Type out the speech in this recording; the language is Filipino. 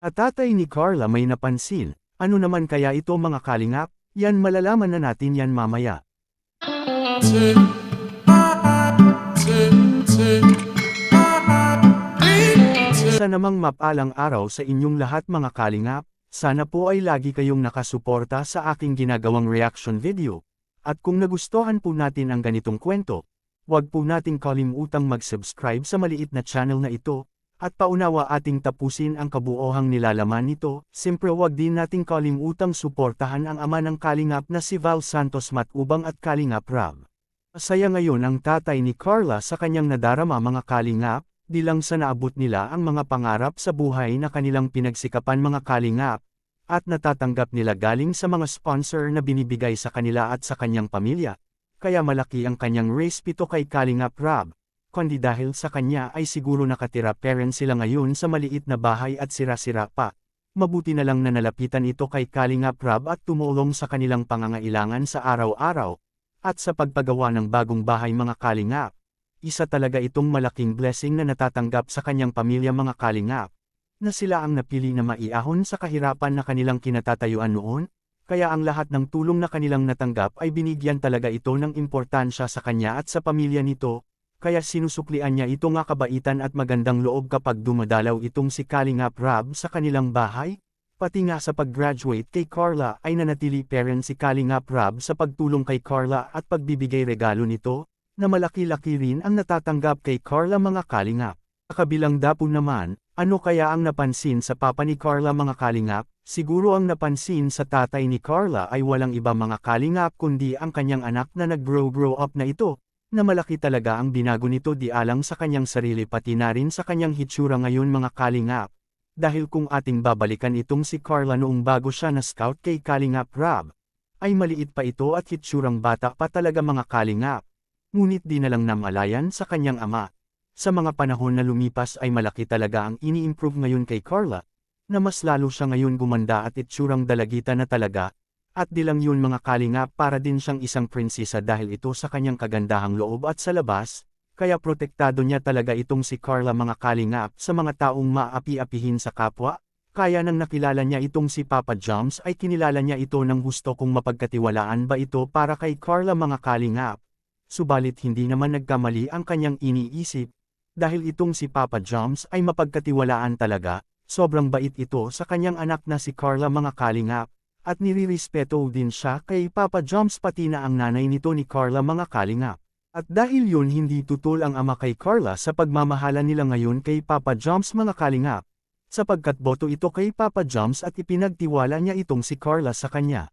At tatay ni Carla may napansin. Ano naman kaya ito mga kalingap? Yan malalaman na natin yan mamaya. Isa namang mapalang araw sa inyong lahat mga kalingap. Sana po ay lagi kayong nakasuporta sa aking ginagawang reaction video. At kung nagustuhan po natin ang ganitong kwento, huwag po nating kalimutang mag-subscribe sa maliit na channel na ito, at paunawa ating tapusin ang kabuohang nilalaman nito. Siyempre huwag din nating kalimutang suportahan ang ama ng kalingap na si Val Santos Matubang at Kalingap Rab. Masaya ngayon ang tatay ni Carla sa kanyang nadarama mga kalingap, di lang sa naabot nila ang mga pangarap sa buhay na kanilang pinagsikapan mga kalingap, at natatanggap nila galing sa mga sponsor na binibigay sa kanila at sa kanyang pamilya, kaya malaki ang kanyang respeto kay Kalingap Rab, kundi dahil sa kanya ay siguro nakatira parent sila ngayon sa maliit na bahay at sira-sira pa. Mabuti na lang na nalapitan ito kay Kalingap Rab at tumulong sa kanilang pangangailangan sa araw-araw, at sa pagpagawa ng bagong bahay mga kalingap. Isa talaga itong malaking blessing na natatanggap sa kanyang pamilya mga kalingap, na sila ang napili na maiahon sa kahirapan na kanilang kinatatayuan noon, kaya ang lahat ng tulong na kanilang natanggap ay binigyan talaga ito ng importansya sa kanya at sa pamilya nito, kaya sinusuklian niya ito nga kabaitan at magandang loob kapag dumadalaw itong si Kalingap Rab sa kanilang bahay. Pati nga sa pag-graduate kay Carla ay nanatili parent si Kalingap Rab sa pagtulong kay Carla at pagbibigay regalo nito, na malaki-laki rin ang natatanggap kay Carla mga kalingap. Sa kabilang dapon naman, ano kaya ang napansin sa papa ni Carla mga kalingap? Siguro ang napansin sa tatay ni Carla ay walang iba mga kalingap kundi ang kanyang anak na nag-grow up na ito, na malaki talaga ang binago nito di alang sa kanyang sarili pati na rin sa kanyang hitsura ngayon mga kalingap. Dahil kung ating babalikan itong si Carla noong bago siya na scout kay Kalingap Rab, ay maliit pa ito at hitsurang bata pa talaga mga kalingap. Ngunit di na lang namalayan sa kanyang ama. Sa mga panahon na lumipas ay malaki talaga ang ini-improve ngayon kay Carla, na mas lalo siya ngayon gumanda at itsurang dalagita na talaga, at di lang yun mga kalingap para din siyang isang prinsesa dahil ito sa kanyang kagandahang loob at sa labas, kaya protektado niya talaga itong si Carla mga kalingap sa mga taong maapi-apihin sa kapwa. Kaya nang nakilala niya itong si Papa Joms ay kinilala niya ito ng gusto kung mapagkatiwalaan ba ito para kay Carla mga kalingap. Subalit hindi naman nagkamali ang kanyang iniisip, dahil itong si Papa Joms ay mapagkatiwalaan talaga, sobrang bait ito sa kanyang anak na si Carla mga kalingap, at nirirespeto din siya kay Papa Joms pati na ang nanay nito ni Carla mga kalingap. At dahil yun hindi tutol ang ama kay Carla sa pagmamahala nila ngayon kay Papa Joms mga kalingap, sapagkat boto ito kay Papa Joms at ipinagtiwala niya itong si Carla sa kanya.